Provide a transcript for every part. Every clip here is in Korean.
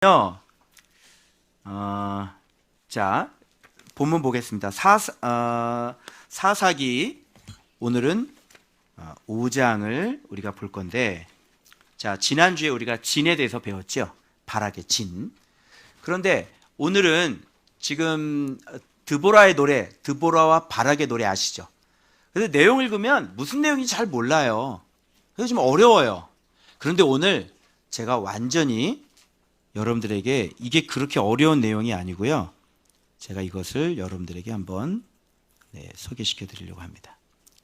요. 자, 본문 보겠습니다. 사사기 오늘은 5장을 우리가 볼 건데, 자, 지난주에 우리가 진에 대해서 배웠죠. 바락의 진. 그런데 오늘은 지금 드보라의 노래, 드보라와 바락의 노래 아시죠? 그래서 내용 읽으면 무슨 내용인지 잘 몰라요. 그래서 좀 어려워요. 그런데 오늘 제가 완전히 여러분들에게 이게 그렇게 어려운 내용이 아니고요. 제가 이것을 여러분들에게 한번 소개시켜 드리려고 합니다.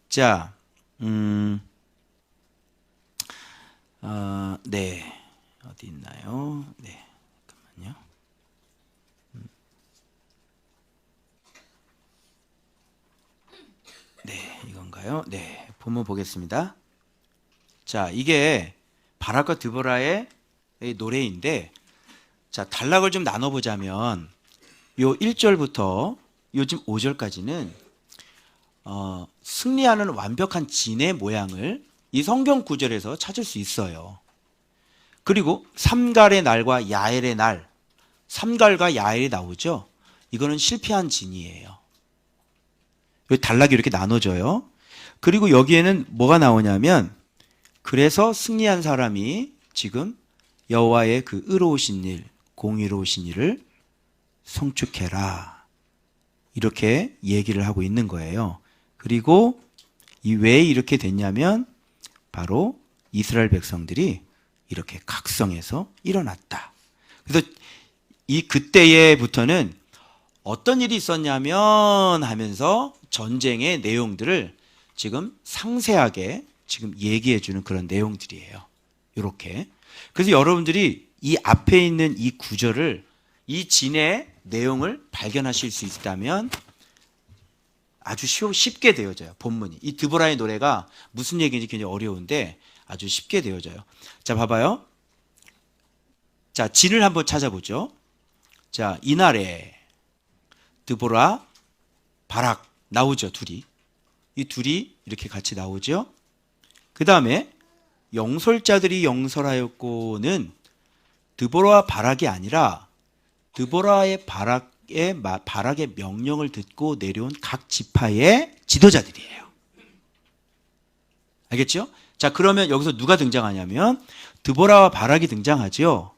자, 어디 있나요? 네, 잠깐만요. 네, 이건가요? 네, 본문 보겠습니다. 자, 이게 바락과 드보라의 노래인데, 자, 단락을 좀 나눠보자면 요 1절부터 요즘 5절까지는 승리하는 완벽한 진의 모양을 이 성경 구절에서 찾을 수 있어요. 그리고 삼갈의 날과 야엘의 날, 삼갈과 야엘이 나오죠. 이거는 실패한 진이에요. 여기 단락이 이렇게 나눠져요. 그리고 여기에는 뭐가 나오냐면, 그래서 승리한 사람이 지금 여호와의 그 의로우신 일, 공의로우신 일을 송축해라, 이렇게 얘기를 하고 있는 거예요. 그리고 왜 이렇게 됐냐면 바로 이스라엘 백성들이 이렇게 각성해서 일어났다. 그래서 이 그때에부터는 어떤 일이 있었냐면 하면서 전쟁의 내용들을 지금 상세하게 지금 얘기해 주는 그런 내용들이에요. 이렇게. 그래서 여러분들이 이 앞에 있는 이 구절을, 이 진의 내용을 발견하실 수 있다면 아주 쉽게 되어져요. 본문이. 이 드보라의 노래가 무슨 얘기인지 굉장히 어려운데 아주 쉽게 되어져요. 자, 봐봐요. 자, 진을 한번 찾아보죠. 자, 이날에 드보라, 바락 나오죠. 둘이. 이 둘이 이렇게 같이 나오죠. 그 다음에 영솔자들이 영설하였고는 드보라와 바락이 아니라 드보라의 바락의 명령을 듣고 내려온 각 지파의 지도자들이에요. 알겠죠? 자, 그러면 여기서 누가 등장하냐면 드보라와 바락이 등장하죠.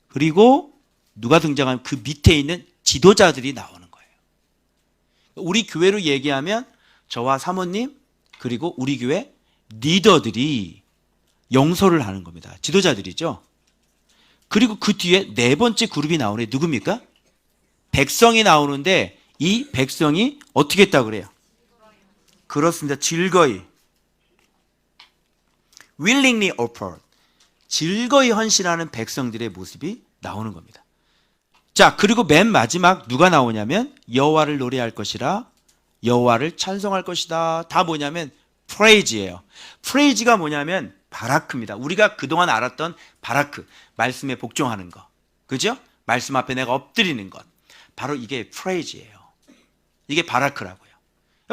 그리고 누가 등장하면 그 밑에 있는 지도자들이 나오는 거예요. 우리 교회로 얘기하면 저와 사모님, 그리고 우리 교회 리더들이 영설을 하는 겁니다. 지도자들이죠. 그리고 그 뒤에 네 번째 그룹이 나오네. 누굽니까? 백성이 나오는데 이 백성이 어떻게 했다고 그래요? 그렇습니다. 즐거이. willingly offered. 즐거이 헌신하는 백성들의 모습이 나오는 겁니다. 자, 그리고 맨 마지막 누가 나오냐면 여호와를 노래할 것이라, 여호와를 찬송할 것이다. 다 뭐냐면 praise예요. praise가 뭐냐면 바라크입니다. 우리가 그동안 알았던 바라크, 말씀에 복종하는 거, 그죠? 말씀 앞에 내가 엎드리는 것, 바로 이게 praise예요. 이게 바라크라고요.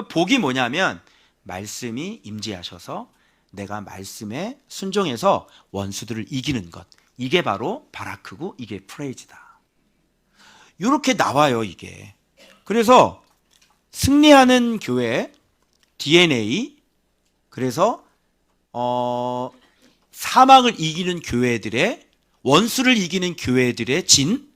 복이 뭐냐면 말씀이 임재하셔서 내가 말씀에 순종해서 원수들을 이기는 것, 이게 바로 바라크고 이게 praise다. 이렇게 나와요, 이게. 그래서 승리하는 교회 DNA, 그래서 사망을 이기는 교회들의, 원수를 이기는 교회들의 진,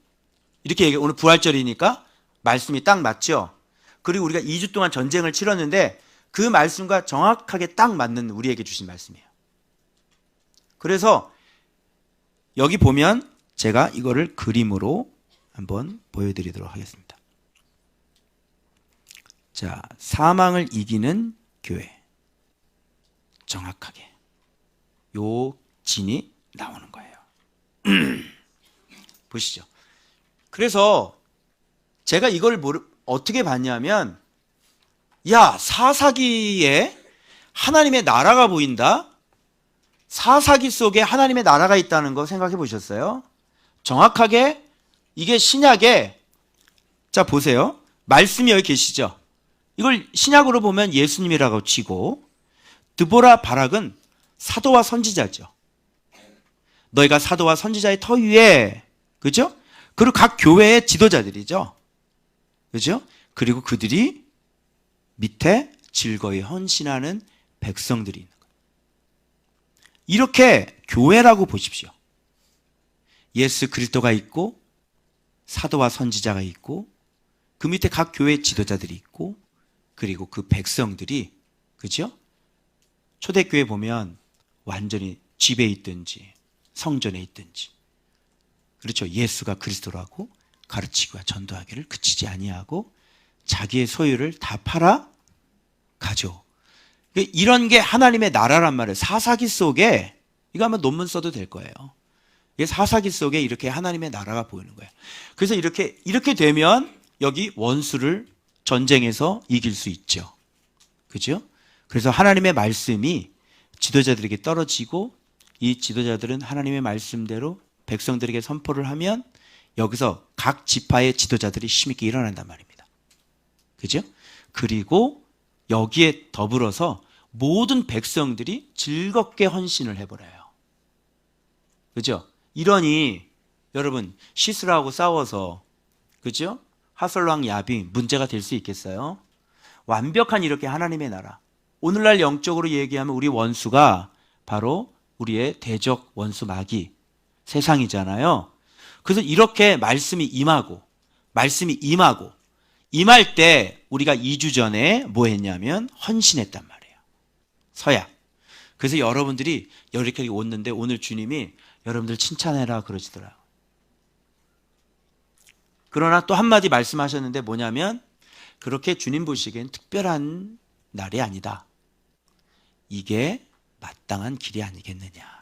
이렇게 얘기해요. 오늘 부활절이니까 말씀이 딱 맞죠. 그리고 우리가 2주 동안 전쟁을 치렀는데 그 말씀과 정확하게 딱 맞는 우리에게 주신 말씀이에요. 그래서 여기 보면 제가 이거를 그림으로 한번 보여드리도록 하겠습니다. 자, 사망을 이기는 교회, 정확하게 요 진이 나오는 거예요. 보시죠. 그래서 제가 이걸 어떻게 봤냐면, 야, 사사기에 하나님의 나라가 보인다? 사사기 속에 하나님의 나라가 있다는 거 생각해 보셨어요? 정확하게 이게 신약에, 자, 보세요. 말씀이 여기 계시죠? 이걸 신약으로 보면 예수님이라고 치고, 드보라, 바락은 사도와 선지자죠. 너희가 사도와 선지자의 터 위에 그죠? 그리고 각 교회의 지도자들이죠. 그죠? 그리고 그들이 밑에 즐거이 헌신하는 백성들이 있는 거예요. 이렇게 교회라고 보십시오. 예수 그리스도가 있고 사도와 선지자가 있고 그 밑에 각 교회 지도자들이 있고 그리고 그 백성들이 그죠? 초대교회 보면 완전히 집에 있든지 성전에 있든지 그렇죠. 예수가 그리스도라고 가르치기와 전도하기를 그치지 아니하고 자기의 소유를 다 팔아 가져. 이런 게 하나님의 나라란 말이에요. 사사기 속에 이거 한번 논문 써도 될 거예요. 이게 사사기 속에 이렇게 하나님의 나라가 보이는 거예요. 그래서 이렇게 되면 여기 원수를 전쟁에서 이길 수 있죠. 그죠? 그래서 하나님의 말씀이 지도자들에게 떨어지고 이 지도자들은 하나님의 말씀대로 백성들에게 선포를 하면 여기서 각 지파의 지도자들이 힘있게 일어난단 말입니다. 그죠? 그리고 여기에 더불어서 모든 백성들이 즐겁게 헌신을 해버려요. 그죠? 이러니 여러분 시스라하고 싸워서 그죠? 하솔왕 야비 문제가 될 수 있겠어요? 완벽한 이렇게 하나님의 나라. 오늘날 영적으로 얘기하면 우리 원수가 바로 우리의 대적 원수 마귀 세상이잖아요. 그래서 이렇게 말씀이 임할 때 우리가 2주 전에 뭐 했냐면 헌신했단 말이에요. 서약. 그래서 여러분들이 이렇게 왔는데 오늘 주님이 여러분들 칭찬해라 그러시더라고요. 그러나 또 한마디 말씀하셨는데 뭐냐면 그렇게 주님 보시기엔 특별한 날이 아니다. 이게 마땅한 길이 아니겠느냐.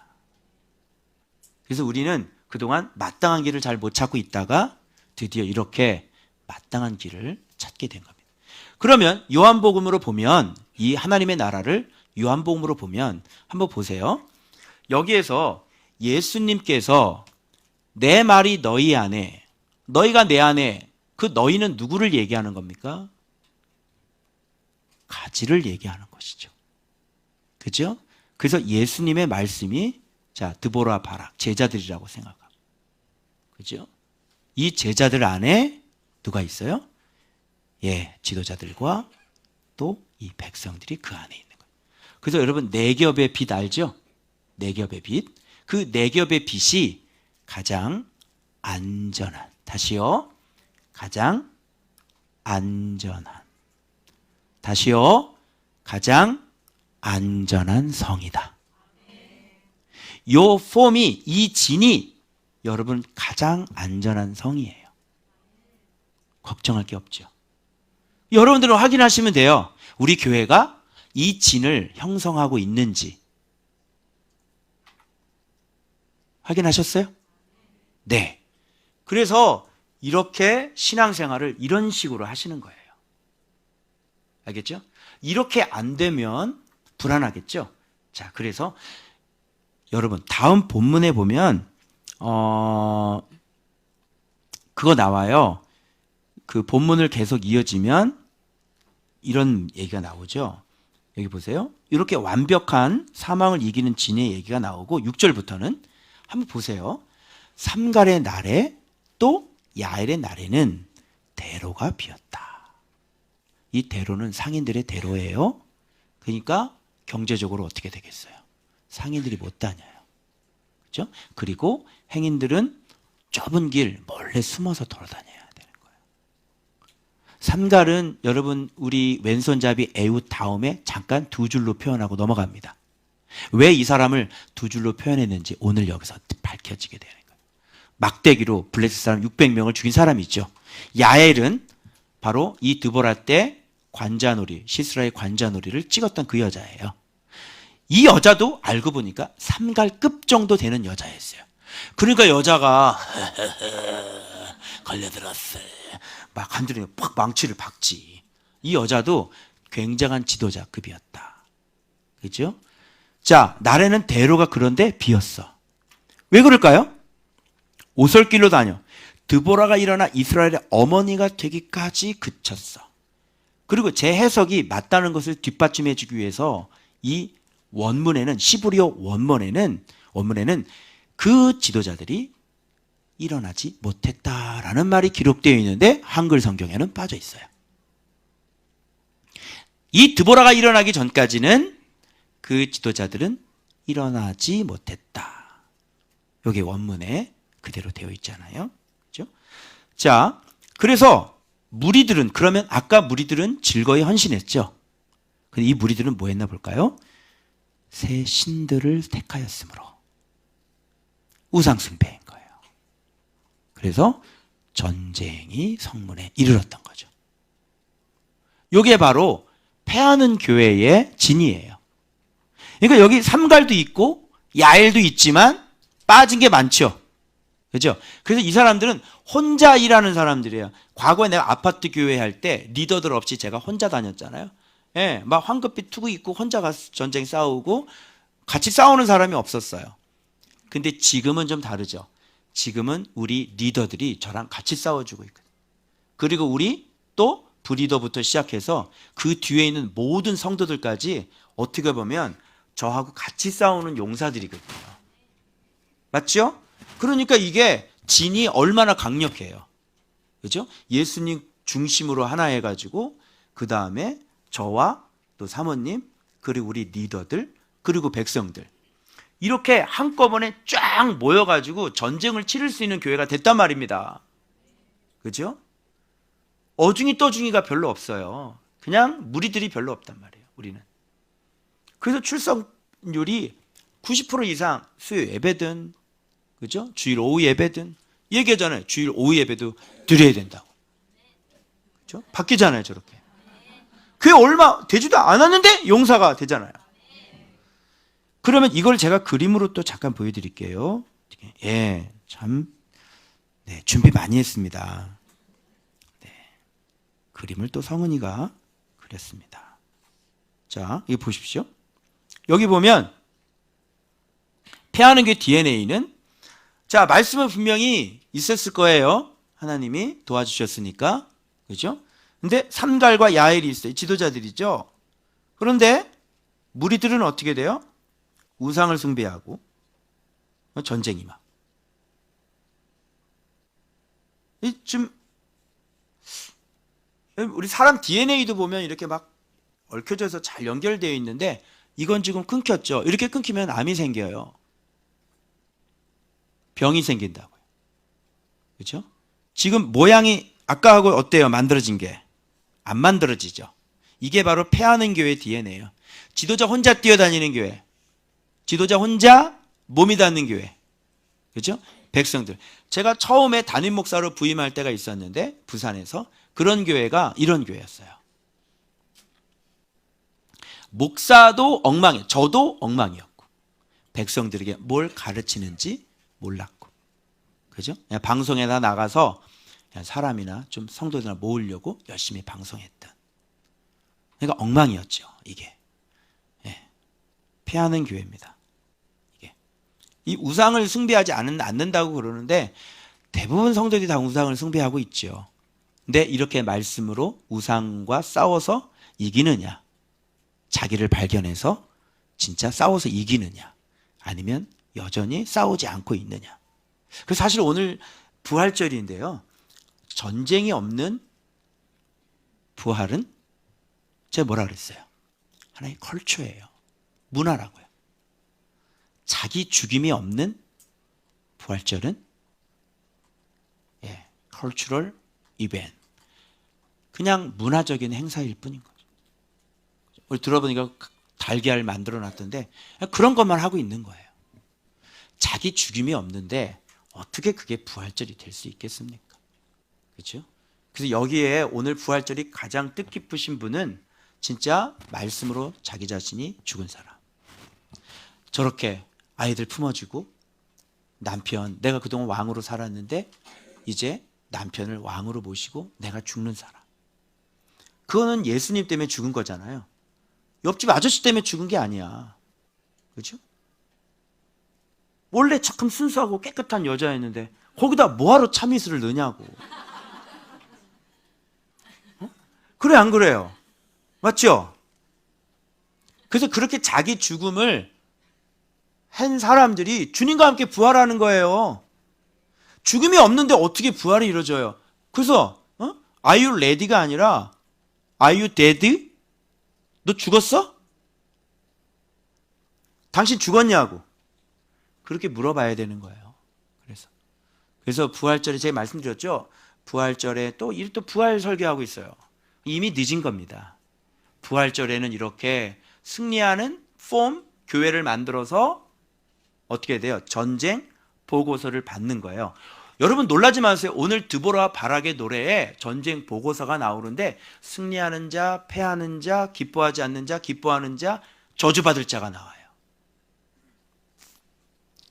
그래서 우리는 그동안 마땅한 길을 잘 못 찾고 있다가 드디어 이렇게 마땅한 길을 찾게 된 겁니다. 그러면 요한복음으로 보면 이 하나님의 나라를 요한복음으로 보면 한번 보세요. 여기에서 예수님께서 내 말이 너희 안에 너희가 내 안에 그 너희는 누구를 얘기하는 겁니까? 가지를 얘기하는 것이죠. 그죠? 그래서 예수님의 말씀이 자 드보라 바락 제자들이라고 생각하고 그죠? 이 제자들 안에 누가 있어요? 예, 지도자들과 또 이 백성들이 그 안에 있는 거예요. 그래서 여러분 네 겹의 빛 알죠? 네 겹의 빛. 그 네 겹의 빛이 가장 안전한 다시요. 가장 안전한 다시요. 가장 안전한 성이다. 요 폼이 이 진이 여러분 가장 안전한 성이에요. 걱정할 게 없죠. 여러분들은 확인하시면 돼요. 우리 교회가 이 진을 형성하고 있는지 확인하셨어요? 네. 그래서 이렇게 신앙생활을 이런 식으로 하시는 거예요. 알겠죠? 이렇게 안 되면 불안하겠죠? 자, 그래서 여러분 다음 본문에 보면 그거 나와요. 그 본문을 계속 이어지면 이런 얘기가 나오죠. 여기 보세요. 이렇게 완벽한 사망을 이기는 진의 얘기가 나오고 6절부터는 한번 보세요. 삼갈의 날에 또 야엘의 날에는 대로가 비었다. 이 대로는 상인들의 대로예요. 그러니까 경제적으로 어떻게 되겠어요? 상인들이 못 다녀요. 그렇죠? 그리고 행인들은 좁은 길 몰래 숨어서 돌아다녀야 되는 거예요. 삼갈은 여러분 우리 왼손잡이 에웃 다음에 잠깐 두 줄로 표현하고 넘어갑니다. 왜 이 사람을 두 줄로 표현했는지 오늘 여기서 밝혀지게 되는 거예요. 막대기로 블레셋 사람 600명을 죽인 사람이죠. 야엘은 바로 이 드보라 때 관자놀이, 시스라의 관자놀이를 찍었던 그 여자예요. 이 여자도 알고 보니까 삼갈급 정도 되는 여자였어요. 그러니까 여자가 걸려들었어. 막 한들이 팍 망치를 박지. 이 여자도 굉장한 지도자급이었다. 그죠? 자, 날에는 대로가 그런데 비었어. 왜 그럴까요? 오솔길로 다녀. 드보라가 일어나 이스라엘의 어머니가 되기까지 그쳤어. 그리고 제 해석이 맞다는 것을 뒷받침해 주기 위해서 이 원문에는 시브리어 원문에는 그 지도자들이 일어나지 못했다라는 말이 기록되어 있는데 한글 성경에는 빠져 있어요. 이 드보라가 일어나기 전까지는 그 지도자들은 일어나지 못했다. 여기 원문에 그대로 되어 있잖아요. 그렇죠? 자, 그래서 무리들은, 그러면 아까 무리들은 즐거이 헌신했죠. 근데 이 무리들은 뭐 했나 볼까요? 새 신들을 택하였으므로 우상 숭배인 거예요. 그래서 전쟁이 성문에 이르렀던 거죠. 이게 바로 패하는 교회의 진이에요. 그러니까 여기 삼갈도 있고 야엘도 있지만 빠진 게 많죠. 그죠? 그래서 이 사람들은 혼자 일하는 사람들이에요. 과거에 내가 아파트 교회 할 때 리더들 없이 제가 혼자 다녔잖아요. 예, 막 황급히 투구 입고 혼자 가서 전쟁 싸우고 같이 싸우는 사람이 없었어요. 근데 지금은 좀 다르죠. 지금은 우리 리더들이 저랑 같이 싸워주고 있거든요. 그리고 우리 또 브리더부터 시작해서 그 뒤에 있는 모든 성도들까지 어떻게 보면 저하고 같이 싸우는 용사들이거든요. 맞죠? 그러니까 이게 진이 얼마나 강력해요. 그죠? 예수님 중심으로 하나 해가지고 그 다음에 저와 또 사모님 그리고 우리 리더들 그리고 백성들 이렇게 한꺼번에 쫙 모여가지고 전쟁을 치를 수 있는 교회가 됐단 말입니다. 그죠? 어중이 떠중이가 별로 없어요. 그냥 무리들이 별로 없단 말이에요. 우리는. 그래서 출석률이 90% 이상 수요 예배든 그죠? 주일 오후 예배든 얘기하잖아요. 주일 오후 예배도 드려야 된다고. 그죠? 바뀌잖아요. 저렇게. 그게 얼마 되지도 않았는데 용사가 되잖아요. 그러면 이걸 제가 그림으로 또 잠깐 보여드릴게요. 예, 참 네, 준비 많이 했습니다. 네, 그림을 또 성은이가 그렸습니다. 자, 이거 보십시오. 여기 보면 패하는 게 DNA는 자, 말씀은 분명히 있었을 거예요. 하나님이 도와주셨으니까. 그죠? 근데 삼갈과 야엘이 있어요. 지도자들이죠. 그런데 무리들은 어떻게 돼요? 우상을 숭배하고 전쟁이 막. 좀 우리 사람 DNA도 보면 이렇게 막 얽혀져서 잘 연결되어 있는데 이건 지금 끊겼죠. 이렇게 끊기면 암이 생겨요. 병이 생긴다고요. 그렇죠? 지금 모양이 아까하고 어때요? 만들어진 게. 안 만들어지죠. 이게 바로 패하는 교회 DNA예요. 지도자 혼자 뛰어다니는 교회. 지도자 혼자 몸이 닿는 교회. 그렇죠? 백성들. 제가 처음에 담임 목사로 부임할 때가 있었는데 부산에서 그런 교회가 이런 교회였어요. 목사도 엉망이에요. 저도 엉망이었고 백성들에게 뭘 가르치는지 몰랐고 그죠? 그냥 방송에다 나가서 그냥 사람이나 좀 성도들이나 모으려고 열심히 방송했던 그러니까 엉망이었죠. 이게 예. 패하는 교회입니다. 이게 이 우상을 숭배하지 않는다고 그러는데 대부분 성도들이 다 우상을 숭배하고 있죠. 근데 이렇게 말씀으로 우상과 싸워서 이기느냐 자기를 발견해서 진짜 싸워서 이기느냐 아니면 여전히 싸우지 않고 있느냐. 그래서 사실 오늘 부활절인데요. 전쟁이 없는 부활은 제가 뭐라 그랬어요? 하나의 컬처예요. 문화라고요. 자기 죽임이 없는 부활절은 컬처럴 이벤트. 그냥 문화적인 행사일 뿐인 거죠. 우리 들어보니까 달걀 만들어 놨던데 그런 것만 하고 있는 거예요. 자기 죽임이 없는데 어떻게 그게 부활절이 될 수 있겠습니까? 그렇죠? 그래서 여기에 오늘 부활절이 가장 뜻깊으신 분은 진짜 말씀으로 자기 자신이 죽은 사람. 저렇게 아이들 품어주고 남편, 내가 그동안 왕으로 살았는데 이제 남편을 왕으로 모시고 내가 죽는 사람. 그거는 예수님 때문에 죽은 거잖아요. 옆집 아저씨 때문에 죽은 게 아니야. 그렇죠? 원래 참 순수하고 깨끗한 여자였는데 거기다 뭐하러 참이슬을 넣냐고. 어? 그래 안 그래요? 맞죠? 그래서 그렇게 자기 죽음을 한 사람들이 주님과 함께 부활하는 거예요. 죽음이 없는데 어떻게 부활이 이루어져요? 그래서 Are you ready가 아니라 Are you dead? 너 죽었어? 당신 죽었냐고 그렇게 물어봐야 되는 거예요. 그래서 부활절에 제가 말씀드렸죠. 부활절에 또 부활 설교하고 있어요. 이미 늦은 겁니다. 부활절에는 이렇게 승리하는 교회를 만들어서 어떻게 돼요? 전쟁 보고서를 받는 거예요. 여러분 놀라지 마세요. 오늘 드보라 바락의 노래에 전쟁 보고서가 나오는데 승리하는 자, 패하는 자, 기뻐하지 않는 자, 기뻐하는 자, 저주받을 자가 나와요.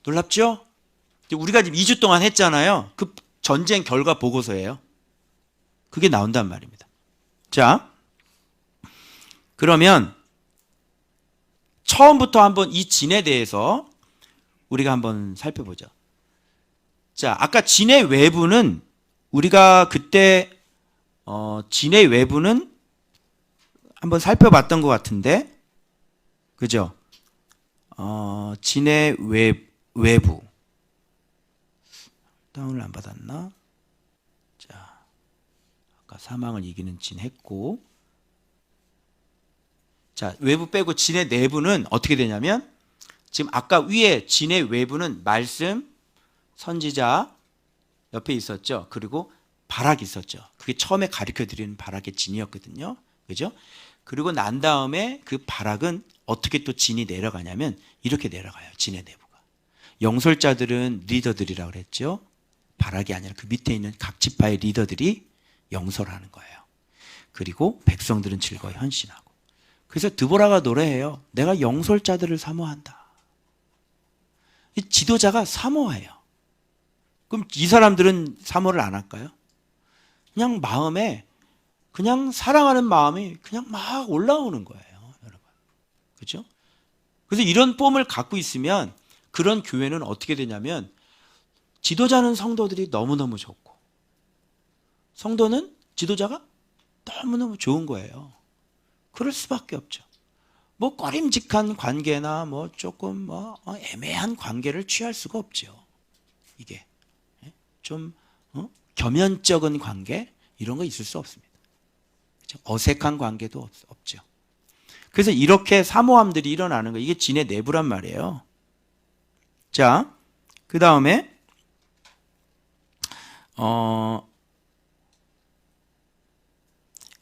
놀랍죠? 우리가 지금 2주 동안 했잖아요. 그 전쟁 결과 보고서예요. 그게 나온단 말입니다. 자, 그러면 처음부터 한번 이 진에 대해서 우리가 한번 살펴보죠. 자, 아까 진의 외부는 우리가 그때 진의 외부는 한번 살펴봤던 것 같은데, 그죠? 진의 외부 다운을 안 받았나? 자, 아까 사망을 이기는 진 했고, 자, 외부 빼고 진의 내부는 어떻게 되냐면 지금 아까 위에 진의 외부는 말씀, 선지자 옆에 있었죠. 그리고 바락이 있었죠. 그게 처음에 가르쳐드리는 바락의 진이었거든요. 그죠? 그리고 난 다음에 그 바락은 어떻게 또 진이 내려가냐면 이렇게 내려가요. 진의 내부가. 영솔자들은 리더들이라고 그랬죠. 바락이 아니라 그 밑에 있는 각 지파의 리더들이 영솔하는 거예요. 그리고 백성들은 즐거이 헌신하고. 그래서 드보라가 노래해요. 내가 영솔자들을 사모한다. 이 지도자가 사모해요. 그럼 이 사람들은 사모를 안 할까요? 그냥 마음에 그냥 사랑하는 마음이 그냥 막 올라오는 거예요, 여러분. 그렇죠? 그래서 이런 뽐을 갖고 있으면 그런 교회는 어떻게 되냐면 지도자는 성도들이 너무너무 좋고 성도는 지도자가 너무너무 좋은 거예요. 그럴 수밖에 없죠. 뭐 꺼림직한 관계나 뭐 조금 애매한 관계를 취할 수가 없죠. 이게 좀 겸연쩍은 관계 이런 거 있을 수 없습니다. 그렇죠? 어색한 관계도 없죠. 그래서 이렇게 사모함들이 일어나는 거 이게 진의 내부란 말이에요. 자, 그 다음에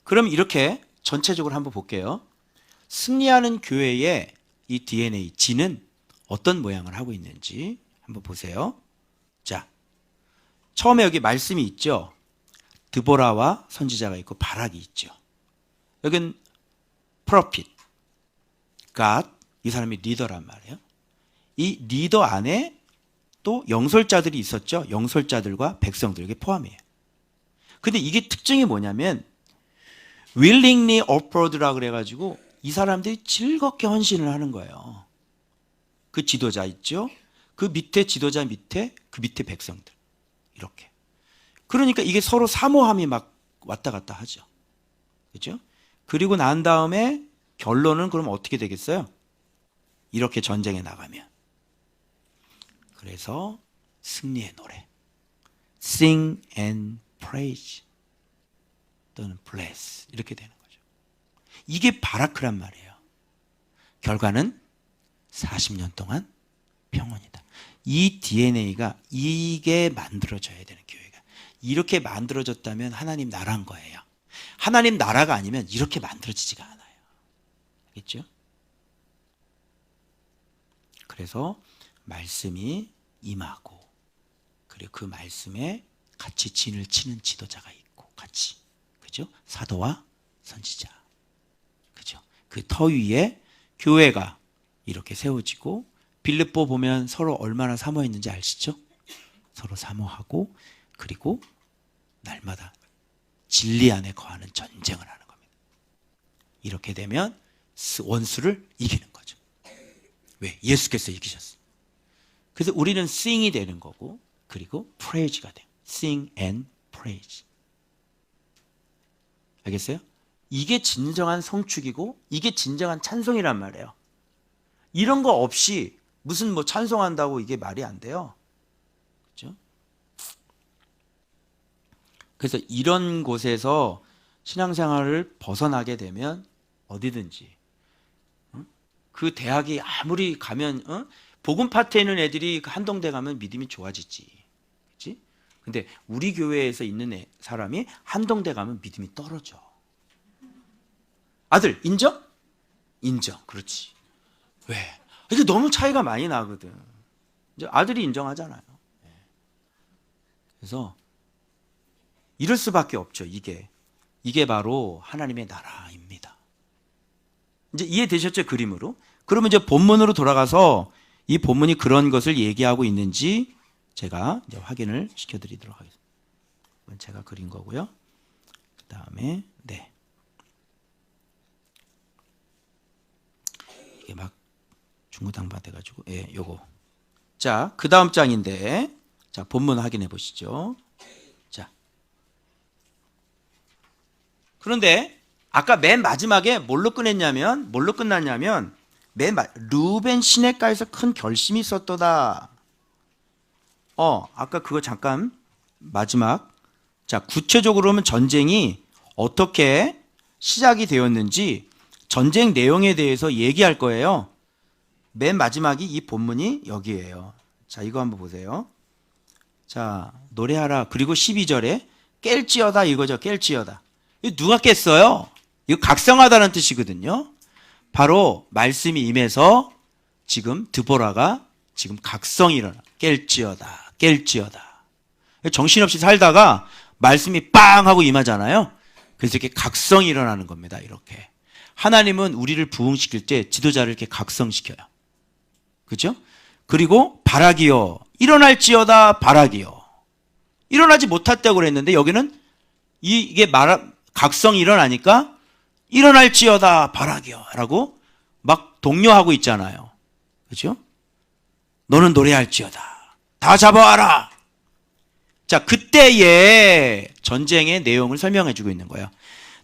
그럼 이렇게 전체적으로 한번 볼게요. 승리하는 교회의 이 DNA, 진은 어떤 모양을 하고 있는지 한번 보세요. 자, 처음에 여기 말씀이 있죠. 드보라와 선지자가 있고 바락이 있죠. 여긴 프로핏, God, 이 사람이 리더란 말이에요. 이 리더 안에 또 영솔자들이 있었죠. 영솔자들과 백성들 이게 포함이에요. 근데 이게 특징이 뭐냐면 willingly offered라고 그래가지고 이 사람들이 즐겁게 헌신을 하는 거예요. 그 지도자 있죠. 그 밑에 지도자 밑에 그 밑에 백성들 이렇게. 그러니까 이게 서로 사모함이 막 왔다 갔다 하죠. 그렇죠? 그리고 난 다음에 결론은 그럼 어떻게 되겠어요? 이렇게 전쟁에 나가면. 그래서 승리의 노래 Sing and praise 또는 bless 이렇게 되는 거죠. 이게 바라크란 말이에요. 결과는 40년 동안 평온이다. 이 DNA가 이게 만들어져야 되는 교회가 이렇게 만들어졌다면 하나님 나라인 거예요. 하나님 나라가 아니면 이렇게 만들어지지가 않아요. 알겠죠? 그래서 말씀이 임하고 그리고 그 말씀에 같이 진을 치는 지도자가 있고 같이 그죠? 사도와 선지자 그죠? 그 터 위에 교회가 이렇게 세워지고 빌립보 보면 서로 얼마나 사모했는지 아시죠? 서로 사모하고 그리고 날마다 진리 안에 거하는 전쟁을 하는 겁니다. 이렇게 되면 원수를 이기는 거죠. 왜? 예수께서 이기셨어요. 그래서 우리는 sing이 되는 거고 그리고 praise가 돼요. sing and praise. 알겠어요? 이게 진정한 성축이고 이게 진정한 찬송이란 말이에요. 이런 거 없이 무슨 뭐 찬송한다고 이게 말이 안 돼요. 그렇죠? 그래서 이런 곳에서 신앙생활을 벗어나게 되면 어디든지 그 대학이 아무리 가면 복음 파트에 있는 애들이 한동대 가면 믿음이 좋아지지. 그렇지? 근데 우리 교회에서 있는 사람이 한동대 가면 믿음이 떨어져. 아들 인정? 인정. 그렇지. 왜? 이게 너무 차이가 많이 나거든. 이제 아들이 인정하잖아요. 그래서 이럴 수밖에 없죠. 이게 바로 하나님의 나라입니다. 이제 이해되셨죠? 그림으로. 그러면 이제 본문으로 돌아가서 이 본문이 그런 것을 얘기하고 있는지 제가 이제 확인을 시켜드리도록 하겠습니다. 이건 제가 그린 거고요. 그 다음에 네. 이게 막 중구당바 돼가지고 요거. 자, 그 다음 장인데 자 본문 확인해 보시죠. 자, 그런데 아까 맨 마지막에 뭘로 끝났냐면 루벤 시냇가에서 큰 결심이 있었도다. 아까 그거 잠깐 마지막. 자, 구체적으로 보면 전쟁이 어떻게 시작이 되었는지 전쟁 내용에 대해서 얘기할 거예요. 맨 마지막이 이 본문이 여기에요. 자, 이거 한번 보세요. 자, 노래하라. 그리고 12절에 깰지어다 이거죠. 깰지어다. 이거 누가 깼어요? 이거 각성하다는 뜻이거든요. 바로 말씀이 임해서 지금 드보라가 지금 각성이 일어나. 깰지어다. 정신없이 살다가 말씀이 빵 하고 임하잖아요. 그래서 이렇게 각성이 일어나는 겁니다. 이렇게. 하나님은 우리를 부흥시킬 때 지도자를 이렇게 각성시켜요. 그죠? 그리고 바라기요. 일어날지어다 바라기요. 일어나지 못했다고 그랬는데 여기는 이게 각성이 일어나니까 일어날지어다 바라기요 라고 막 독려하고 있잖아요. 그죠? 너는 노래할지어다. 다 잡아와라. 자, 그때의 전쟁의 내용을 설명해 주고 있는 거예요.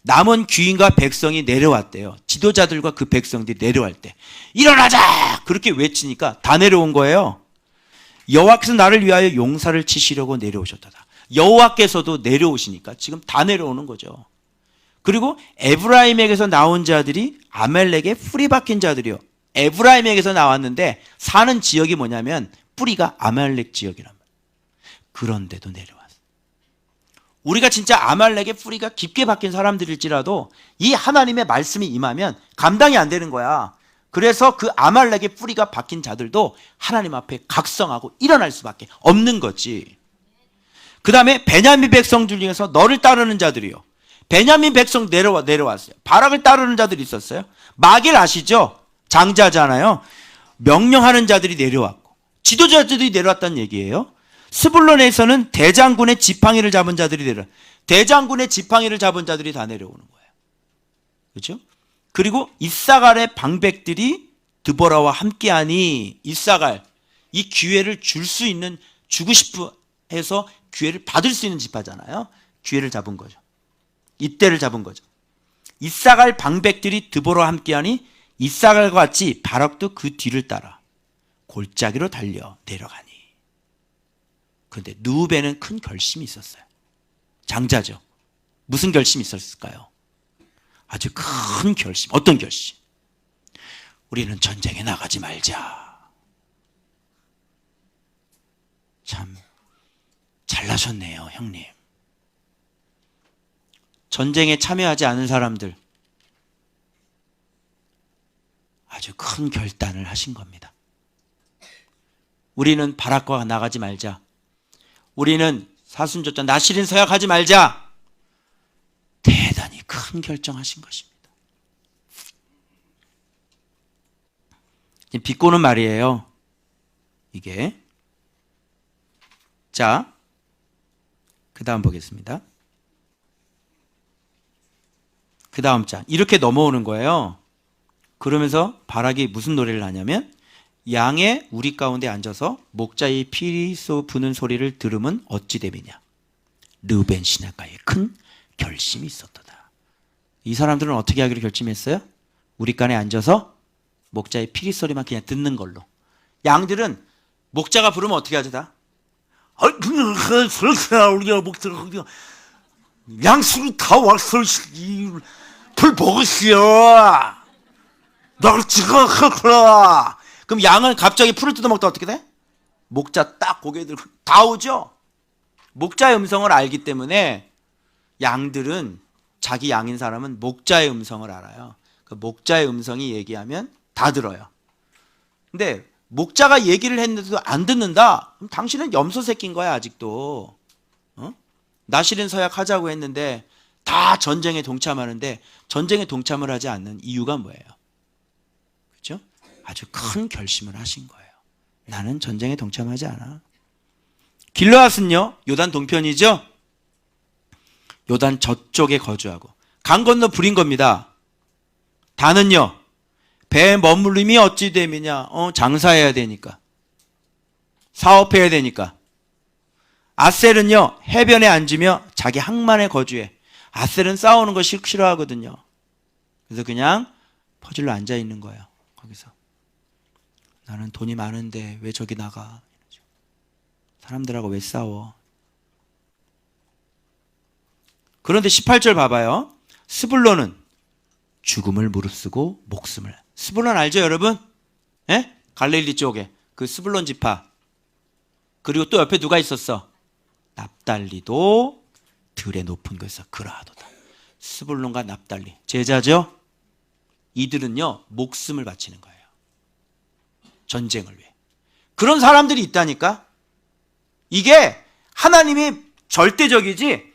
남은 귀인과 백성이 내려왔대요. 지도자들과 그 백성들이 내려갈 때 일어나자! 그렇게 외치니까 다 내려온 거예요. 여호와께서 나를 위하여 용사를 치시려고 내려오셨다. 여호와께서도 내려오시니까 지금 다 내려오는 거죠. 그리고 에브라임에게서 나온 자들이 아멜렉의 뿌리 박힌 자들이요. 에브라임에게서 나왔는데 사는 지역이 뭐냐면 뿌리가 아말렉 지역이란 말이에요. 그런데도 내려왔어요. 우리가 진짜 아말렉의 뿌리가 깊게 박힌 사람들일지라도 이 하나님의 말씀이 임하면 감당이 안 되는 거야. 그래서 그 아말렉의 뿌리가 박힌 자들도 하나님 앞에 각성하고 일어날 수밖에 없는 거지. 그 다음에 베냐민 백성들 중에서 너를 따르는 자들이요. 베냐민 백성 내려왔어요. 바락을 따르는 자들이 있었어요. 마길 아시죠? 장자잖아요. 명령하는 자들이 내려왔고 지도자들이 내려왔다는 얘기예요. 스불론에서는 대장군의 지팡이를 잡은 자들이 대장군의 지팡이를 잡은 자들이 다 내려오는 거예요. 그렇죠? 그리고 이사갈의 방백들이 드보라와 함께하니 이사갈 이 기회를 줄 수 있는 주고 싶어 해서 기회를 받을 수 있는 지파잖아요. 기회를 잡은 거죠. 이때를 잡은 거죠. 이사갈 방백들이 드보라와 함께하니 이사갈과 같이 바락도 그 뒤를 따라 골짜기로 달려 내려가니. 그런데 누벤은 큰 결심이 있었어요. 장자죠. 무슨 결심이 있었을까요? 아주 큰 결심. 어떤 결심? 우리는 전쟁에 나가지 말자. 참 잘나셨네요, 형님. 전쟁에 참여하지 않은 사람들 아주 큰 결단을 하신 겁니다. 우리는 바락과 나가지 말자. 우리는 사순조차 나시린 서약하지 말자. 대단히 큰 결정하신 것입니다. 비꼬는 말이에요. 이게. 자, 그 다음 보겠습니다. 그 다음 장. 이렇게 넘어오는 거예요. 그러면서 바락이 무슨 노래를 하냐면 양의 우리 가운데 앉아서 목자의 피리 부는 소리를 들으면 어찌 됨이냐. 르벤 시냇가에 큰 결심이 있었도다. 이 사람들은 어떻게 하기로 결심했어요? 우리 간에 앉아서 목자의 피리 소리만 그냥 듣는 걸로. 양들은 목자가 부르면 어떻게 하죠 다? 우리가 목자가 양수로 다 왔어. 불 먹으시오. 널 지금 그래. 그럼 양은 갑자기 풀을 뜯어먹다 어떻게 돼? 목자 딱 고개 들고 다 오죠. 목자의 음성을 알기 때문에 양들은 자기 양인 사람은 목자의 음성을 알아요. 그 목자의 음성이 얘기하면 다 들어요. 근데 목자가 얘기를 했는데도 안 듣는다? 그럼 당신은 염소 새끼인 거야 아직도. 나시린 서약 하자고 했는데 다 전쟁에 동참하는데 전쟁에 동참을 하지 않는 이유가 뭐예요? 그렇죠? 아주 큰 결심을 하신 거예요. 나는 전쟁에 동참하지 않아. 길르앗은요, 요단 동편이죠. 요단 저쪽에 거주하고 강 건너 불인 겁니다. 단은요, 배에 머물림이 어찌 됨이냐? 장사해야 되니까, 사업해야 되니까. 아셀은요, 해변에 앉으며 자기 항만에 거주해. 아셀은 싸우는 거 싫어하거든요. 그래서 그냥 퍼질러 앉아 있는 거예요. 거기서 나는 돈이 많은데 왜 저기 나가? 사람들하고 왜 싸워? 그런데 18절 봐봐요. 스불론은 죽음을 무릅쓰고 목숨을. 스불론 알죠 여러분? 예? 갈릴리 쪽에 그 스불론 지파. 그리고 또 옆에 누가 있었어? 납달리도 들의 높은 곳에서 그라하도다. 스불론과 납달리 제자죠. 이들은요 목숨을 바치는 거예요. 전쟁을 위해. 그런 사람들이 있다니까. 이게 하나님이 절대적이지,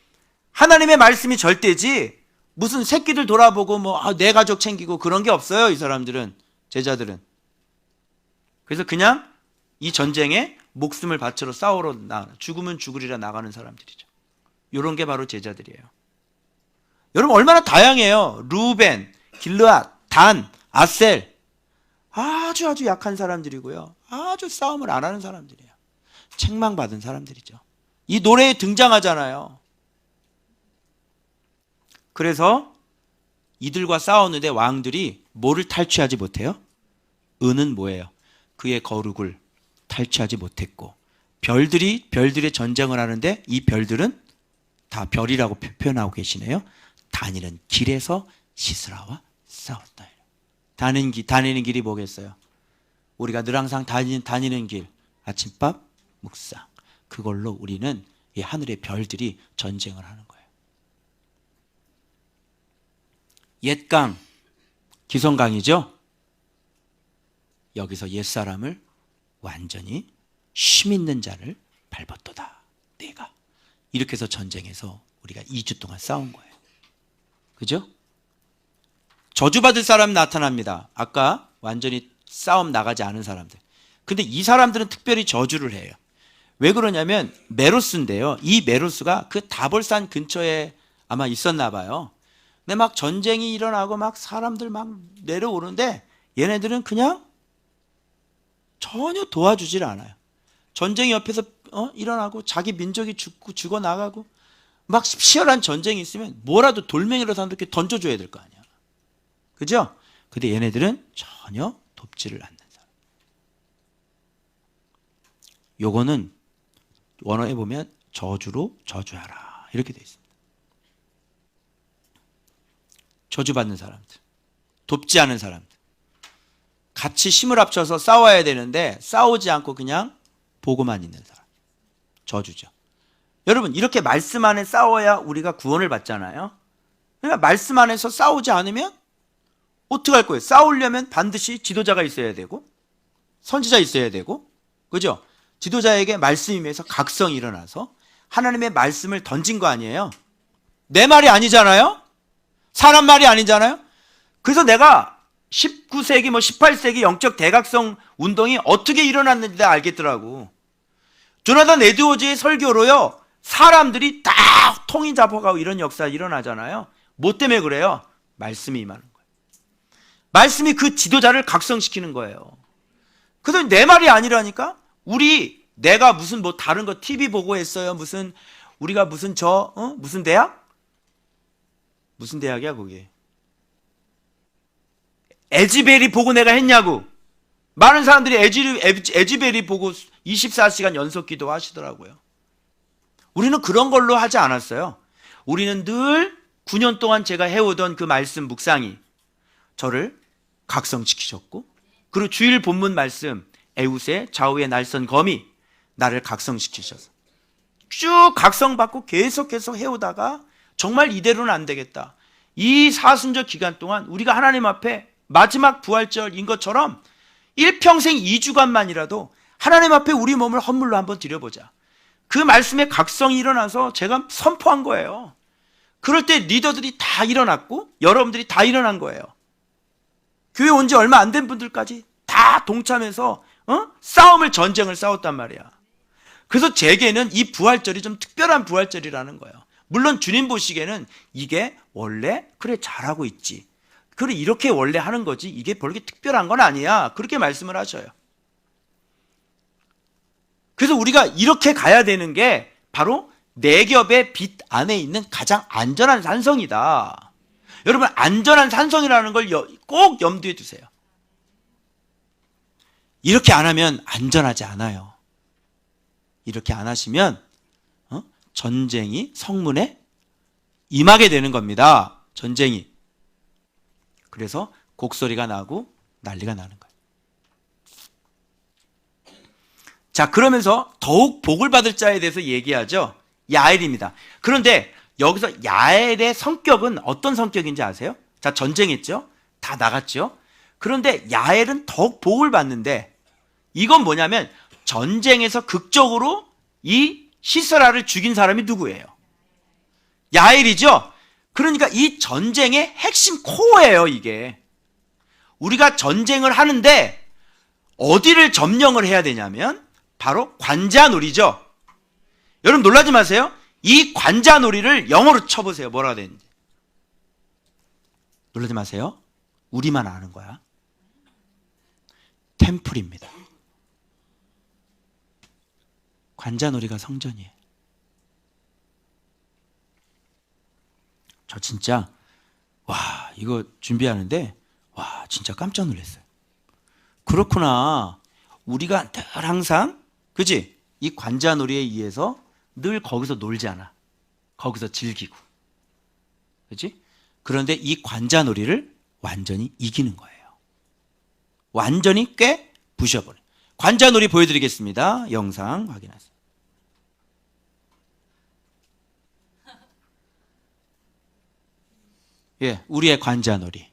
하나님의 말씀이 절대지, 무슨 새끼들 돌아보고 내 가족 챙기고 그런 게 없어요. 이 사람들은, 제자들은. 그래서 그냥 이 전쟁에 목숨을 바치러 싸우러 죽으면 죽으리라 나가는 사람들이죠. 이런 게 바로 제자들이에요. 여러분 얼마나 다양해요. 루벤, 길르앗, 단, 아셀. 아주 약한 사람들이고요. 아주 싸움을 안 하는 사람들이에요. 책망받은 사람들이죠. 이 노래에 등장하잖아요. 그래서 이들과 싸우는데 왕들이 뭐를 탈취하지 못해요? 은은 뭐예요? 그의 거룩을 탈취하지 못했고, 별들의 전쟁을 하는데 이 별들은 다 별이라고 표현하고 계시네요. 다니는 길에서 시스라와 싸웠다. 다니는 길이 뭐겠어요? 우리가 늘 항상 다니는 길, 아침밥, 묵상. 그걸로 우리는 이 하늘의 별들이 전쟁을 하는 거예요. 옛강, 기성강이죠? 여기서 옛사람을 완전히 쉼 있는 자를 밟았도다. 내가. 이렇게 해서 전쟁에서 우리가 2주 동안 싸운 거예요. 그죠? 저주받을 사람 나타납니다. 아까 완전히 싸움 나가지 않은 사람들. 근데 이 사람들은 특별히 저주를 해요. 왜 그러냐면 메로스인데요. 이 메로스가 그 다볼산 근처에 아마 있었나 봐요. 근데 막 전쟁이 일어나고 막 사람들 막 내려오는데 얘네들은 그냥 전혀 도와주질 않아요. 전쟁이 옆에서 일어나고 자기 민족이 죽어나가고 막 치열한 전쟁이 있으면 뭐라도 돌멩이라도 이렇게 던져줘야 될 거 아니야. 그죠? 근데 얘네들은 전혀 돕지를 않는 사람. 요거는 원어에 보면 저주로 저주하라 이렇게 되어 있습니다. 저주받는 사람들, 돕지 않은 사람들, 같이 힘을 합쳐서 싸워야 되는데 싸우지 않고 그냥 보고만 있는 사람, 저주죠. 여러분 이렇게 말씀 안에 싸워야 우리가 구원을 받잖아요. 그러니까 말씀 안에서 싸우지 않으면 어떻게 할 거예요? 싸우려면 반드시 지도자가 있어야 되고 선지자 있어야 되고, 그죠? 지도자에게 말씀이 임해서 각성이 일어나서 하나님의 말씀을 던진 거 아니에요? 내 말이 아니잖아요? 사람 말이 아니잖아요? 그래서 내가 19세기 18세기 영적 대각성 운동이 어떻게 일어났는지 다 알겠더라고. 조나단 에드워즈의 설교로요, 사람들이 다 통이 잡아가고 이런 역사 일어나잖아요. 뭐 때문에 그래요? 말씀이 임하는 거예요. 말씀이 그 지도자를 각성시키는 거예요. 그래서 내 말이 아니라니까? 내가 무슨 다른 거 TV 보고 했어요. 우리가 무슨 대학? 무슨 대학이야, 그게? 에즈벨이 보고 내가 했냐고. 많은 사람들이 에즈벨이 보고 24시간 연속 기도 하시더라고요. 우리는 그런 걸로 하지 않았어요. 우리는 늘 9년 동안 제가 해오던 그 말씀 묵상이 저를 각성시키셨고, 그리고 주일 본문 말씀 에웃의 좌우의 날선 검이 나를 각성시키셔서 쭉 각성받고 계속해서 해오다가 정말 이대로는 안 되겠다. 이 사순절 기간 동안 우리가 하나님 앞에 마지막 부활절인 것처럼 일평생 2주간만이라도 하나님 앞에 우리 몸을 헌물로 한번 드려보자. 그 말씀에 각성이 일어나서 제가 선포한 거예요. 그럴 때 리더들이 다 일어났고 여러분들이 다 일어난 거예요. 교회 온 지 얼마 안 된 분들까지 다 동참해서 싸움을, 전쟁을 싸웠단 말이야. 그래서 제게는 이 부활절이 좀 특별한 부활절이라는 거예요. 물론 주님 보시기에는 이게 원래 그래 잘하고 있지, 그래 이렇게 원래 하는 거지, 이게 별게 특별한 건 아니야, 그렇게 말씀을 하셔요. 그래서 우리가 이렇게 가야 되는 게 바로 네 겹의 빛 안에 있는 가장 안전한 산성이다. 여러분, 안전한 산성이라는 걸 꼭 염두에 두세요. 이렇게 안 하면 안전하지 않아요. 이렇게 안 하시면 전쟁이 성문에 임하게 되는 겁니다. 전쟁이. 그래서 곡소리가 나고 난리가 나는 거예요. 자, 그러면서 더욱 복을 받을 자에 대해서 얘기하죠. 야엘입니다. 그런데 여기서 야엘의 성격은 어떤 성격인지 아세요? 자, 전쟁했죠? 다 나갔죠? 그런데 야엘은 더욱 복을 받는데, 이건 뭐냐면 전쟁에서 극적으로 이 시스라를 죽인 사람이 누구예요? 야엘이죠? 그러니까 이 전쟁의 핵심 코어예요, 이게. 우리가 전쟁을 하는데 어디를 점령을 해야 되냐면 바로 관자놀이죠. 여러분 놀라지 마세요. 이 관자놀이를 영어로 쳐보세요. 뭐라고 되는지. 놀라지 마세요. 우리만 아는 거야. 템플입니다. 관자놀이가 성전이에요. 저 진짜 이거 준비하는데 진짜 깜짝 놀랐어요. 그렇구나. 우리가 늘 항상, 그지? 이 관자놀이에 의해서 늘 거기서 놀지 않아. 거기서 즐기고, 그지? 그런데 이 관자놀이를 완전히 이기는 거예요. 완전히 꽤 부셔버려. 관자놀이 보여드리겠습니다. 영상 확인하세요. 예, 우리의 관자놀이,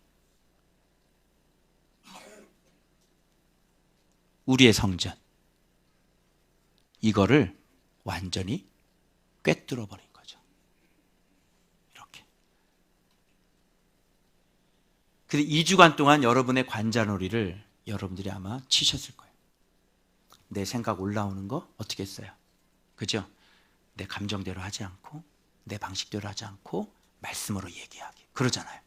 우리의 성전, 이거를 완전히 꿰뚫어 버린 거죠. 이렇게. 근데 2주간 동안 여러분의 관자놀이를 여러분들이 아마 치셨을 거예요. 내 생각 올라오는 거 어떻게 했어요? 그죠? 내 감정대로 하지 않고, 내 방식대로 하지 않고 말씀으로 얘기하기, 그러잖아요.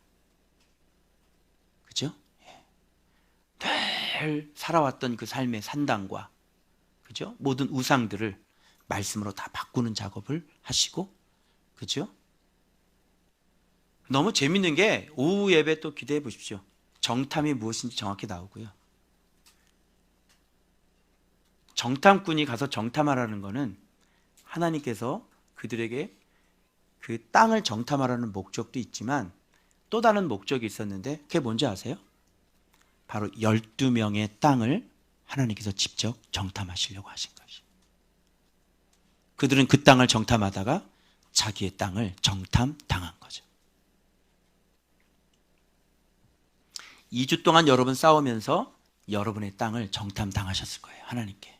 그죠? 늘 살아왔던 그 삶의 산당과, 그죠? 모든 우상들을 말씀으로 다 바꾸는 작업을 하시고, 그죠? 너무 재밌는 게 오후 예배 또 기대해 보십시오. 정탐이 무엇인지 정확히 나오고요. 정탐꾼이 가서 정탐하라는 거는 하나님께서 그들에게 그 땅을 정탐하라는 목적도 있지만 또 다른 목적이 있었는데, 그게 뭔지 아세요? 바로 12명의 땅을 하나님께서 직접 정탐하시려고 하신 것이. 그들은 그 땅을 정탐하다가 자기의 땅을 정탐당한 거죠. 2주 동안 여러분 싸우면서 여러분의 땅을 정탐당하셨을 거예요. 하나님께.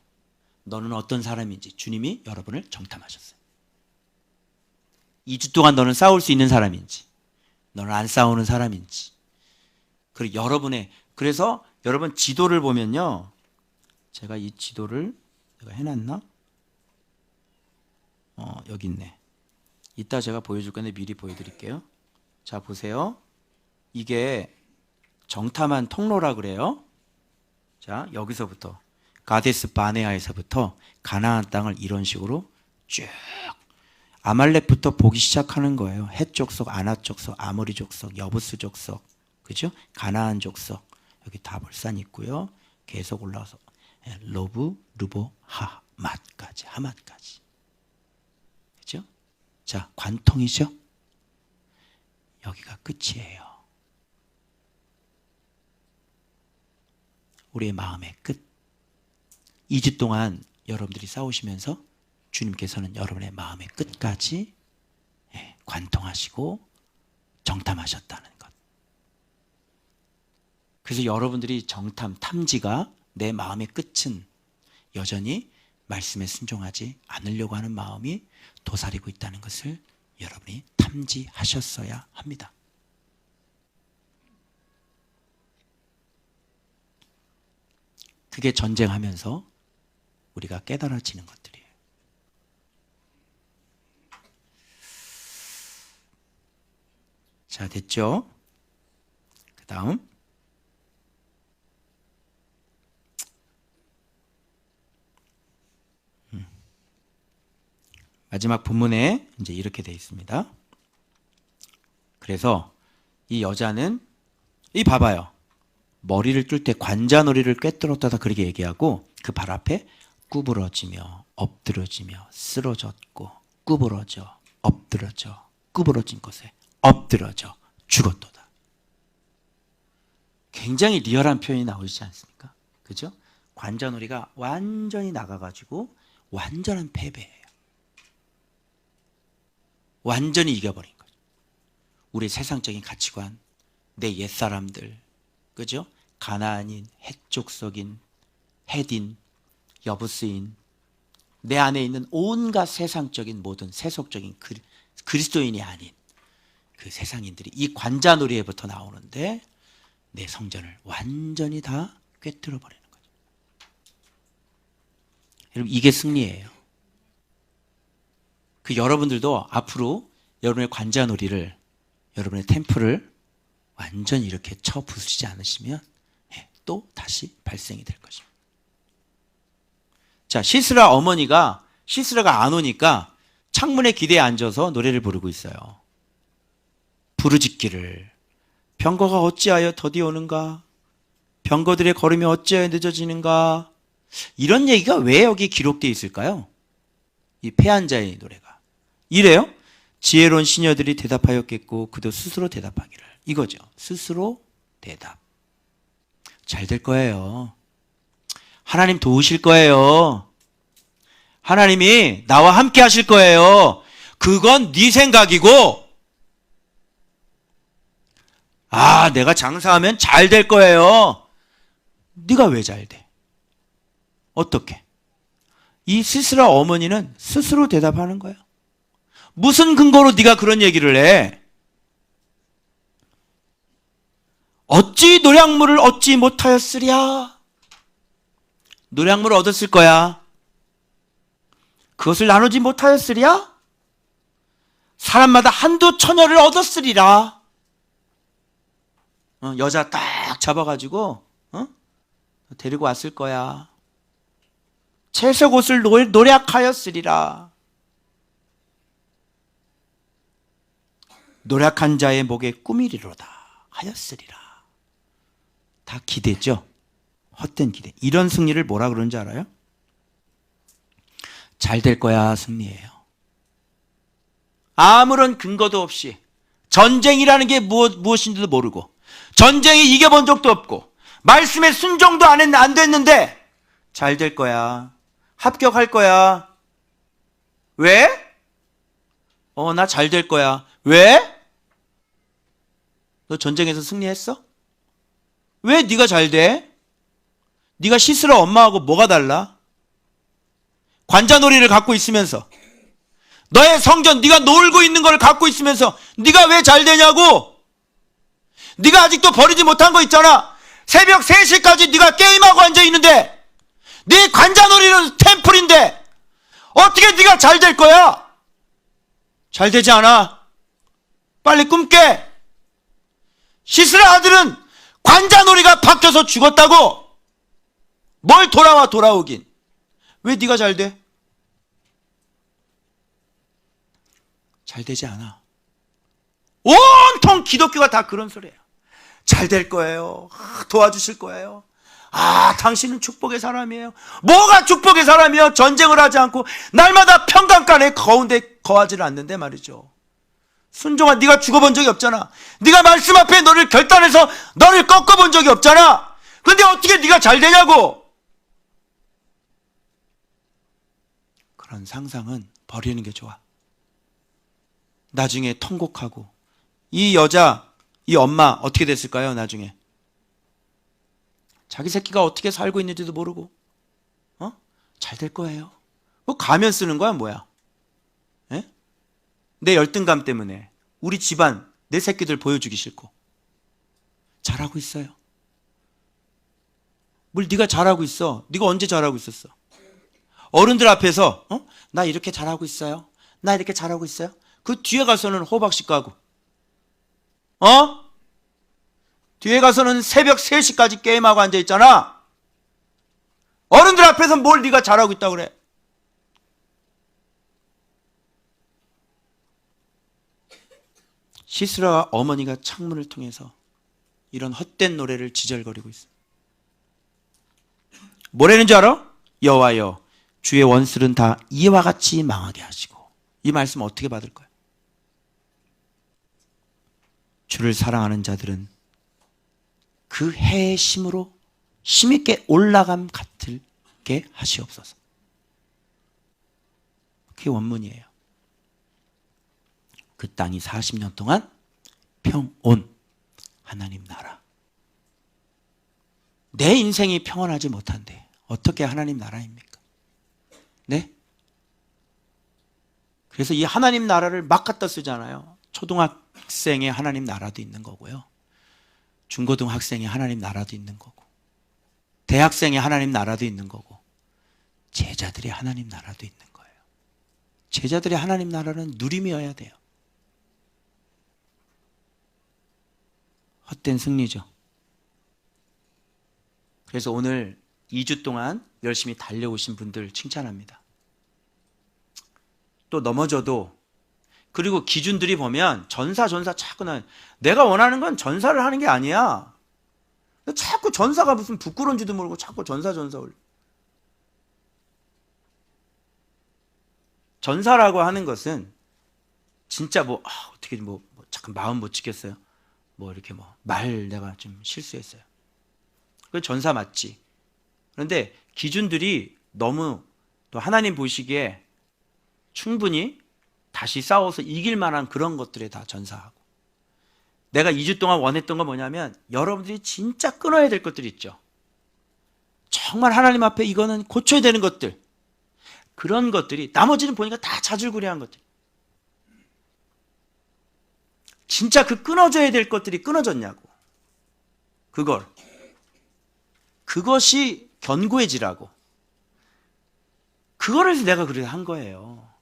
너는 어떤 사람인지 주님이 여러분을 정탐하셨어요. 2주 동안 너는 싸울 수 있는 사람인지, 너는 안 싸우는 사람인지. 그리고 그래서 여러분 지도를 보면요, 제가 이 지도를 내가 해놨나? 여기 있네. 이따 제가 보여줄 건데 미리 보여드릴게요. 자, 보세요. 이게 정탐한 통로라 그래요. 자, 여기서부터 가데스 바네아에서부터 가나안 땅을 이런 식으로 쭉 아말렉부터 보기 시작하는 거예요. 헷 족속, 아나 족속, 아모리 족속, 여부스 족속, 그죠? 가나안 족속, 여기 다볼산 있고요. 계속 올라와서 로브, 르보, 하맛까지, 그죠? 자, 관통이죠. 여기가 끝이에요. 우리의 마음의 끝. 2주 동안 여러분들이 싸우시면서 주님께서는 여러분의 마음의 끝까지 관통하시고 정탐하셨다는 것. 그래서 여러분들이 정탐, 탐지가 내 마음의 끝은 여전히 말씀에 순종하지 않으려고 하는 마음이 도사리고 있다는 것을 여러분이 탐지하셨어야 합니다. 그게 전쟁하면서 우리가 깨달아지는 것들이에요. 자, 됐죠? 그 다음 마지막 본문에 이제 이렇게 되어 있습니다. 그래서 이 여자는 봐봐요. 머리를 뚫 때 관자놀이를 꿰뚫었다다 그렇게 얘기하고 그 발 앞에 구부러지며 엎드러지며 쓰러졌고 구부러져 엎드러져 구부러진 곳에 엎드러져 죽었도다. 굉장히 리얼한 표현이 나오지 않습니까? 그죠? 관자놀이가 완전히 나가가지고 완전한 패배예요. 완전히 이겨버린 거죠. 우리 세상적인 가치관, 내 옛사람들, 그죠? 가나안인, 핵족속인, 헤딘, 여부스인, 내 안에 있는 온갖 세상적인 모든 세속적인 그리스도인이 아닌 그 세상인들이 이 관자놀이에부터 나오는데 내 성전을 완전히 다 꿰뚫어 버리는 거죠. 여러분, 이게 승리예요. 그 여러분들도 앞으로 여러분의 관자놀이를, 여러분의 템플을 완전히 이렇게 쳐 부수지 않으시면 또 다시 발생이 될 것입니다. 자, 시스라 어머니가 시스라가 안 오니까 창문에 기대에 앉아서 노래를 부르고 있어요. 부르짖기를 병거가 어찌하여 더디 오는가? 병거들의 걸음이 어찌하여 늦어지는가? 이런 얘기가 왜 여기 기록되어 있을까요? 이 패한 자의 노래가. 이래요. 지혜로운 시녀들이 대답하였겠고 그도 스스로 대답하기를. 이거죠. 스스로 대답. 잘 될 거예요. 하나님 도우실 거예요. 하나님이 나와 함께 하실 거예요. 그건 네 생각이고, 내가 장사하면 잘 될 거예요. 네가 왜 잘 돼? 어떻게? 이 시스라 어머니는 스스로 대답하는 거예요. 무슨 근거로 네가 그런 얘기를 해? 어찌 노량물을 얻지 못하였으랴? 노량물을 얻었을 거야. 그것을 나누지 못하였으랴? 사람마다 한두 처녀를 얻었으리라. 여자 딱 잡아가지고 데리고 왔을 거야. 채색 옷을 노략하였으리라. 노략한 자의 목에 꾸미리로다 하였으리라. 다 기대죠. 헛된 기대. 이런 승리를 뭐라 그러는지 알아요? 잘 될 거야 승리예요. 아무런 근거도 없이 전쟁이라는 게 무엇인지도 모르고 전쟁이 이겨본 적도 없고 말씀에 순종도 안 됐는데 잘 될 거야. 합격할 거야. 왜? 나 잘 될 거야. 왜? 너 전쟁에서 승리했어? 왜 네가 잘 돼? 네가 시스라 엄마하고 뭐가 달라? 관자놀이를 갖고 있으면서 너의 성전 네가 놀고 있는 걸 갖고 있으면서 네가 왜 잘 되냐고? 네가 아직도 버리지 못한 거 있잖아. 새벽 3시까지 네가 게임하고 앉아 있는데 네 관자놀이는 템플인데 어떻게 네가 잘 될 거야? 잘 되지 않아. 빨리 꿈깨. 시스라 아들은 관자놀이가 박혀서 죽었다고. 뭘 돌아오긴. 왜 네가 잘 돼? 잘 되지 않아. 온통 기독교가 다 그런 소리예요. 잘 될 거예요. 도와주실 거예요. 당신은 축복의 사람이에요. 뭐가 축복의 사람이에요? 전쟁을 하지 않고 날마다 평강간에 가운데 거하지를 않는데 말이죠. 순종아, 네가 죽어본 적이 없잖아. 네가 말씀 앞에 너를 결단해서 너를 꺾어본 적이 없잖아. 근데 어떻게 네가 잘 되냐고. 그런 상상은 버리는 게 좋아. 나중에 통곡하고. 이 여자, 이 엄마 어떻게 됐을까요? 나중에 자기 새끼가 어떻게 살고 있는지도 모르고 잘 될 거예요. 뭐 가면 쓰는 거야 뭐야? 에? 내 열등감 때문에 우리 집안 내 새끼들 보여주기 싫고. 잘하고 있어요. 뭘 네가 잘하고 있어? 네가 언제 잘하고 있었어? 어른들 앞에서 나 이렇게 잘하고 있어요. 나 이렇게 잘하고 있어요. 그 뒤에 가서는 호박씨 까고 뒤에 가서는 새벽 3시까지 게임하고 앉아있잖아. 어른들 앞에서 뭘 네가 잘하고 있다고 그래. 시스라와 어머니가 창문을 통해서 이런 헛된 노래를 지절거리고 있어. 뭐라는 줄 알아? 여호와여, 주의 원수는 다 이와 같이 망하게 하시고. 이 말씀 어떻게 받을 거야? 주를 사랑하는 자들은 그 해의 심으로 힘있게 올라감 같게 하시옵소서. 그게 원문이에요. 그 땅이 40년 동안 평온, 하나님 나라. 내 인생이 평온하지 못한데 어떻게 하나님 나라입니까? 네? 그래서 이 하나님 나라를 막 갖다 쓰잖아요. 초등학생의 하나님 나라도 있는 거고요. 중고등학생의 하나님 나라도 있는 거고, 대학생의 하나님 나라도 있는 거고, 제자들의 하나님 나라도 있는 거예요. 제자들의 하나님 나라는 누림이어야 돼요. 헛된 승리죠. 그래서 오늘 2주 동안 열심히 달려오신 분들 칭찬합니다. 또 넘어져도, 그리고 기준들이 보면 전사 자꾸 내가 원하는 건 전사를 하는 게 아니야. 자꾸 전사가 무슨 부끄러운지도 모르고 자꾸 전사 올려. 전사라고 하는 것은 진짜 어떻게 잠깐 마음 못 지켰어요. 이렇게 말 내가 좀 실수했어요. 그 전사 맞지. 그런데 기준들이 너무 또 하나님 보시기에 충분히 다시 싸워서 이길 만한 그런 것들에 다 전사하고. 내가 2주 동안 원했던 건 뭐냐면 여러분들이 진짜 끊어야 될 것들이 있죠. 정말 하나님 앞에 이거는 고쳐야 되는 것들. 그런 것들이, 나머지는 보니까 다 자질구레한 것들. 진짜 그 끊어져야 될 것들이 끊어졌냐고. 그것이 견고해지라고. 그거를 해서 내가 그렇게 한 거예요.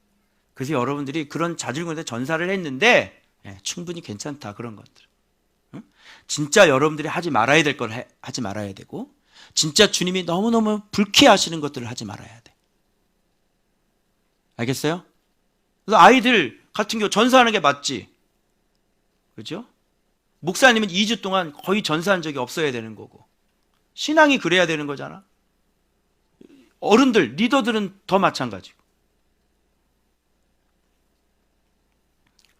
그래서 여러분들이 그런 자질구레한 전사를 했는데 충분히 괜찮다, 그런 것들. 진짜 여러분들이 하지 말아야 될 걸 하지 말아야 되고, 진짜 주님이 너무너무 불쾌하시는 것들을 하지 말아야 돼. 알겠어요? 그래서 아이들 같은 경우 전사하는 게 맞지. 그죠? 목사님은 2주 동안 거의 전사한 적이 없어야 되는 거고, 신앙이 그래야 되는 거잖아. 어른들, 리더들은 더 마찬가지고.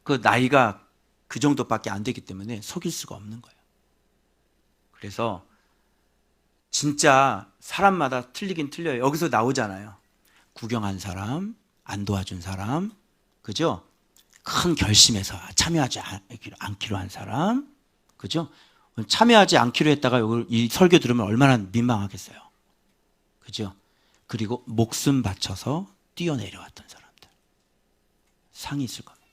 그 나이가 그 정도밖에 안 되기 때문에 속일 수가 없는 거예요. 그래서 진짜 사람마다 틀리긴 틀려요. 여기서 나오잖아요. 구경한 사람, 안 도와준 사람, 그죠? 큰 결심에서 참여하지 않기로 한 사람, 그죠? 참여하지 않기로 했다가 이 설교 들으면 얼마나 민망하겠어요. 그죠? 그리고 목숨 바쳐서 뛰어내려왔던 사람들. 상이 있을 겁니다.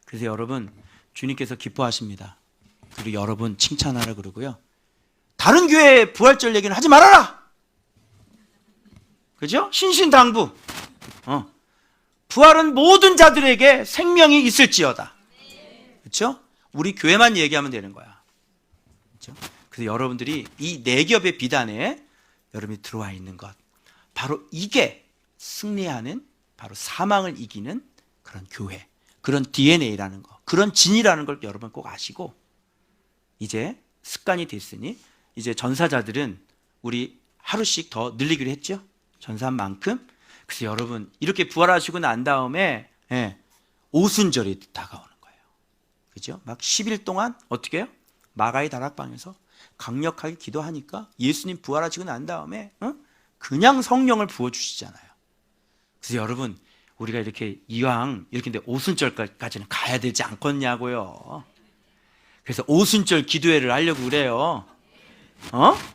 그래서 여러분, 주님께서 기뻐하십니다. 그리고 여러분 칭찬하라 그러고요. 다른 교회 부활절 얘기는 하지 말아라. 그죠? 신신당부. 부활은 모든 자들에게 생명이 있을지어다. 그렇죠? 우리 교회만 얘기하면 되는 거야. 그렇죠? 그래서 여러분들이 이 네 겹의 비단에 여러분이 들어와 있는 것, 바로 이게 승리하는, 바로 사망을 이기는 그런 교회, 그런 DNA라는 거, 그런 진이라는 걸 여러분 꼭 아시고, 이제 습관이 됐으니 이제 전사자들은 우리 하루씩 더 늘리기로 했죠. 전사한 만큼. 그래서 여러분 이렇게 부활하시고 난 다음에 오순절이 다가오는 거예요. 그죠? 막 10일 동안 어떻게 해요? 마가의 다락방에서 강력하게 기도하니까 예수님 부활하시고 난 다음에 그냥 성령을 부어주시잖아요. 그래서 여러분, 우리가 이렇게 이왕 이렇게 오순절까지는 가야 되지 않겠냐고요. 그래서 오순절 기도회를 하려고 그래요.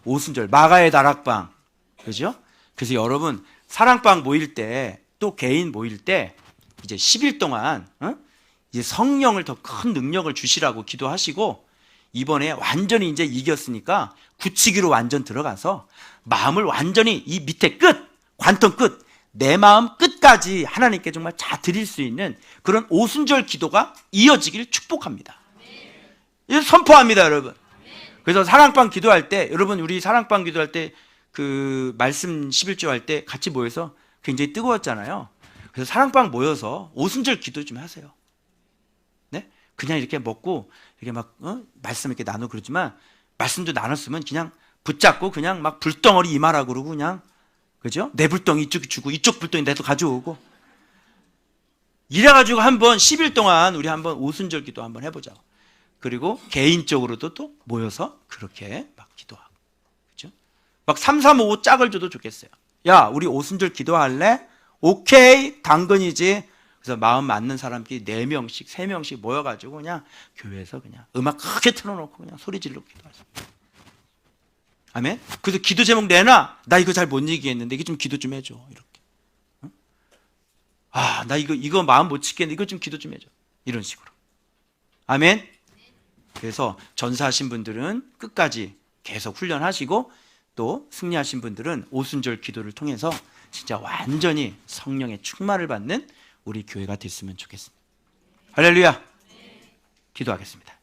오순절 마가의 다락방, 그죠? 그래서 여러분 사랑방 모일 때, 또 개인 모일 때 이제 10일 동안 이제 성령을 더 큰 능력을 주시라고 기도하시고, 이번에 완전히 이제 이겼으니까 굳히기로 완전 들어가서 마음을 완전히 이 밑에 끝, 관통 끝, 내 마음 끝까지 하나님께 정말 다 드릴 수 있는 그런 오순절 기도가 이어지길 축복합니다. 이거 선포합니다, 여러분. 그래서 사랑방 기도할 때, 여러분 우리 사랑방 기도할 때 그 말씀 11조 할 때 같이 모여서 굉장히 뜨거웠잖아요. 그래서 사랑방 모여서 오순절 기도 좀 하세요. 네? 그냥 이렇게 먹고 이렇게 막 말씀 이렇게 나누고 그러지만, 말씀도 나눴으면 그냥 붙잡고 그냥 막 불덩어리 임하라고 그러고, 그냥 그죠? 내 불덩이 이쪽에 주고 이쪽 불덩이 내도 가져오고, 이래가지고 한번 10일 동안 우리 한번 오순절 기도 한번 해보자고. 그리고 개인적으로도 또 모여서 그렇게 막 기도하고, 그죠? 막 3, 3, 5 짝을 줘도 좋겠어요. 야, 우리 오순절 기도할래? 오케이, 당근이지. 그래서 마음 맞는 사람끼리 4명씩 3명씩 모여가지고 그냥 교회에서 그냥 음악 크게 틀어놓고 그냥 소리 지르고 기도하세요. 아멘. 그래서 기도 제목 내놔. 나 이거 잘 못 얘기했는데 이거 좀 기도 좀 해줘. 이렇게. 나 이거 마음 못 지켰는데 이거 좀 기도 좀 해줘. 이런 식으로. 아멘. 그래서 전사하신 분들은 끝까지 계속 훈련하시고, 또 승리하신 분들은 오순절 기도를 통해서 진짜 완전히 성령의 충만을 받는 우리 교회가 됐으면 좋겠습니다. 할렐루야. 기도하겠습니다.